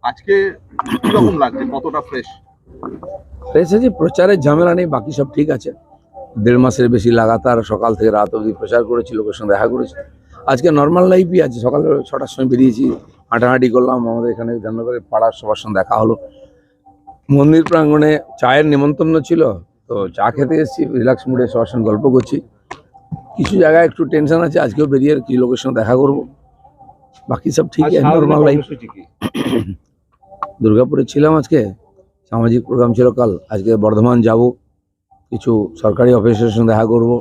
আজকে কিরকম লাগছে, কতটা ফ্রেশ? ফ্রেশ আছে, প্রচারের ঝামেলা নেই, বাকি সব ঠিক আছে। 1.5 মাসের বেশি লাগাতার সকাল থেকে রাত অবধি প্রচার করেছি, লোকের সঙ্গে দেখা করেছি। আজকে নর্মাল লাইফই আছে, সকালে 6টার সময় বেরিয়েছি, হাঁটাহাঁটি করলাম, আমাদের এখানে জান্নাগরের পাড়ার সবার সঙ্গে দেখা হলো। মন্দির প্রাঙ্গণে চায়ের নিমন্ত্রণ ছিল, তো চা খেতে এসেছি, রিল্যাক্স মুডে সবার সঙ্গে গল্প করছি। কিছু জায়গায় একটু টেনশন আছে, আজকেও বেরিয়ে কিছু লোকের সঙ্গে দেখা করবো, বাকি সব ঠিক আছে, নর্মাল লাইফ। দুর্গাপুরে ছিলাম আজকে, সামাজিক প্রোগ্রাম ছিল কাল, আজকে বর্ধমান যাব, কিছু সরকারি অফিসের সঙ্গে দেখা করব,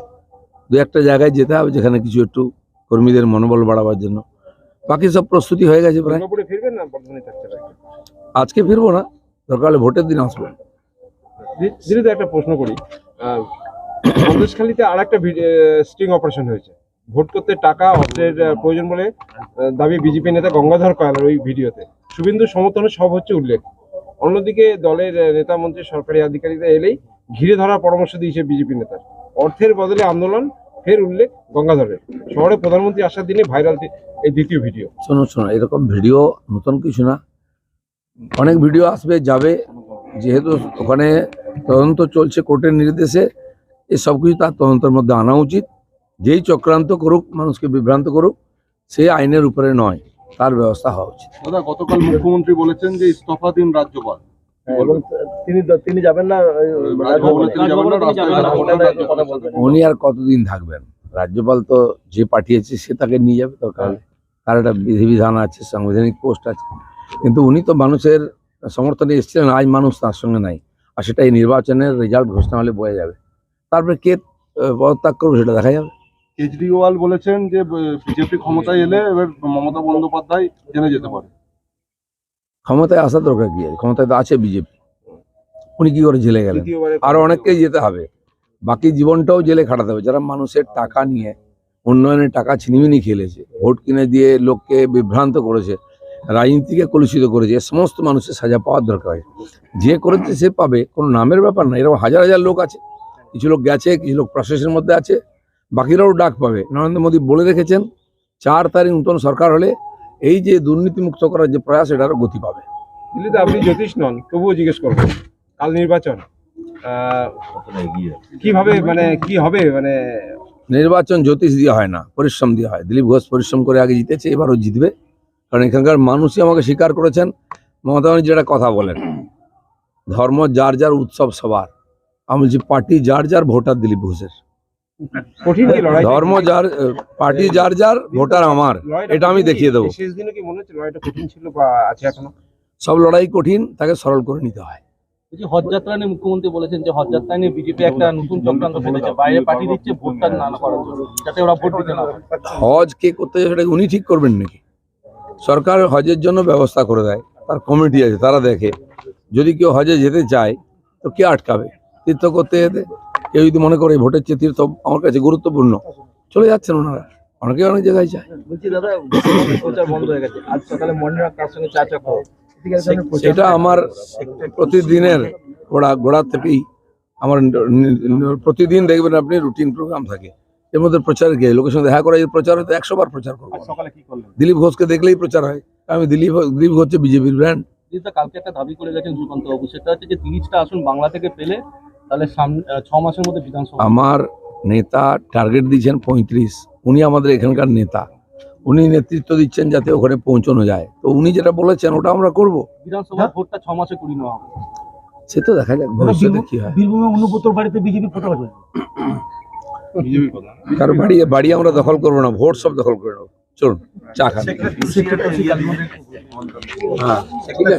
2-1টা জায়গায় যেতে হবে যেখানে কিছু একটু কর্মীদের মনোবল বাড়াবার জন্য। বাকি সব প্রস্তুতি হয়ে গেছে প্রায়। আজকে ফিরবো না, দরকার হলে ভোটের দিন আসবো। দিদি একটা প্রশ্ন করি, সন্দেশখালীতে আর একটা স্টিং অপারেশন হয়েছে, ভোট করতে টাকা অস্ত্রের প্রয়োজন বলে দাবি বিজেপি নেতা গঙ্গাধর কয়ালের ওই ভিডিওতে। শুভেন্দুর সমর্থনে সব হচ্ছে উল্লেখ, অন্যদিকে দলের নেতা মন্ত্রী সরকারি আধিকারিকরা এলেই ঘিরে ধরার পরামর্শ দিয়েছে বিজেপি নেতার। অর্থের বদলে আন্দোলন, ফের উল্লেখ গঙ্গাধরের। শহরে প্রধানমন্ত্রী আসার দিনে ভাইরাল এই দ্বিতীয় ভিডিও। শোনো, এরকম ভিডিও নতুন কিছু না, অনেক ভিডিও আসবে যাবে, যেহেতু ওখানে তদন্ত চলছে কোর্টের নির্দেশে, এই সব কিছু তার তদন্তের মধ্যে আনা উচিত। যেই চক্রান্ত করুক, মানুষকে বিভ্রান্ত করুক, সে আইনের উপরে নয়, তার ব্যবস্থা হওয়া উচিত। দাদা, গতকাল মুখ্যমন্ত্রী বলেছেন যে ইস্তফা দিন রাজ্যপাল, তিনি যাবেন না, উনি আর কতদিন থাকবেন? রাজ্যপাল তো যে পাঠিয়েছে সে তাকে নিয়ে যাবে, দরকার তার একটা বিধিবিধান আছে, সাংবিধানিক পোস্ট আছে, কিন্তু উনি তো মানুষের সমর্থনে এসেছিলেন, আজ মানুষ তার সঙ্গে নাই, আর সেটা এই নির্বাচনের রেজাল্ট ঘোষণা হলে বোঝা যাবে। তারপরে কে পদত্যাগ করবে সেটা দেখা যাবে। কেজরিওয়াল বলেছেন যে বিজেপি ক্ষমতায় এলে এবার মমতা বন্দ্যোপাধ্যায় জেলে যেতে পারে। ক্ষমতায় আসার দরকার কি আছে? ক্ষমতায় তো আছে বিজেপি, উনি কি করে জেলে গেলেন? আরো অনেককেই যেতে হবে, বাকি জীবনটাও জেলে খাটাতে হবে। যারা মানুষের টাকা নিয়ে উন্নয়নের টাকা ছিনিমিনি খেলেছে, ভোট কিনে দিয়ে লোককে বিভ্রান্ত করেছে, রাজনীতিকে কলুষিত করেছে, এ সমস্ত মানুষের সাজা পাওয়ার দরকার আছে। যে করেছে সে পাবে, কোনো নামের ব্যাপার না। এরকম হাজার হাজার লোক আছে, কিছু লোক গেছে, কিছু লোক প্রশাসনের মধ্যে আছে, বাকিরাও ডাক পাবে। নরেন্দ্র মোদী বলে রেখেছেন 4 তারিখ নতুন সরকার হলে এই যে দুর্নীতিমুক্ত করার যে প্রয়াস, এটারও গতি পাবে। দিল্লিতে আপনি জ্যোতিষ নন, তবুও জিজ্ঞেস করবো, কাল নির্বাচন কিভাবে, মানে কি হবে? মানে নির্বাচন জ্যোতিষ দিয়ে হয় না, পরিশ্রম দিয়ে হয়। দিলীপ ঘোষ পরিশ্রম করে আগে জিতেছে, এবারও জিতবে, কারণ এখানকার মানুষই আমাকে স্বীকার করেছেন। মমতা ব্যানার্জি যেটা কথা বলেন, ধর্ম যার যার, উৎসব সবার। আমি বলছি পার্টি যার যার, ভোটার দিলীপ ঘোষের। কঠিন কি লড়াই? ধর্ম যার, পার্টি যার যার, ভোটার আমার, এটা আমি দেখিয়ে দেবো। শেষ দিনে কি মনে হচ্ছে লড়াইটা কঠিন ছিল বা আছে এখনো? সব লড়াই কঠিন, তাকে সরল করে নিতে হয়। হজযাত্রা নিয়ে মুখ্যমন্ত্রী বলেছেন যে হজযাত্রা নিয়ে বিজেপি একটা নতুন চক্রান্ত ফেলেছে, বাইরে পার্টি দিচ্ছে ভোটটা না করার জন্য, যাতে ওরা ভোট দিতে না পারে। হজ কে করতে যাবে সেটা উনি ঠিক করবেন নাকি? সরকার হজের জন্য ব্যবস্থা করে দেয়, তার কমিটি আছে, তারা দেখে। যদি কেউ হজে যেতে চায় তো কে আটকাবে? তীর্থ করতে যেতে কেউ যদি মনে করে ভোটের চেয়ে তীর্থ আমার কাছে গুরুত্বপূর্ণ, চলে যাচ্ছেন ওনারা, অনেকে অনেক জায়গায় যায়। বলছি দাদা, প্রচার বন্ধ হয়ে গেছে, আজ সকালে মর্নিং তার সঙ্গে চর্চা করো, এটা আমার প্রতিদিনের গোড়া থেকেই আমার প্রতিদিন দেখবেন আপনি রুটিন প্রোগ্রাম থাকে, এর মধ্যে প্রচার গিয়ে লোকের সঙ্গে দেখা করা, এই প্রচার হয়তো 100 বার প্রচার করবো। সকালে কি করলেন? দিলীপ ঘোষকে দেখলেই প্রচার হয়, আমি দিলীপ হচ্ছে বিজেপির ব্র্যান্ড। কালকে একটা দাবি করে গেছেন সুকান্ত বাবু, সেটা হচ্ছে যে 30টা আসন বাংলা থেকে পেলে তাহলে 6 মাসের মধ্যে বিধানসভা। আমার নেতা টার্গেট দিচ্ছেন 35, উনি আমাদের এখানকার নেতা, উনি নেতৃত্ব দিচ্ছেন যাতে ওখানে পৌঁছানো যায়, তো উনি যেটা বলেছেন ওটা আমরা করব। বিধানসভার ভোটটা 6 মাসে করিয়ে নেওয়া হবে, সে তো দেখা যাক ভবিষ্যতে কি হয়। বীরভূমে অনুব্রতর বাড়িতে বিজেপি ফটো আছে, কারো বাড়ি আমরা দখল করবো না, ভোট সব দখল করে নেবো। চলুন চা খান। হ্যাঁ, ঠিক আছে।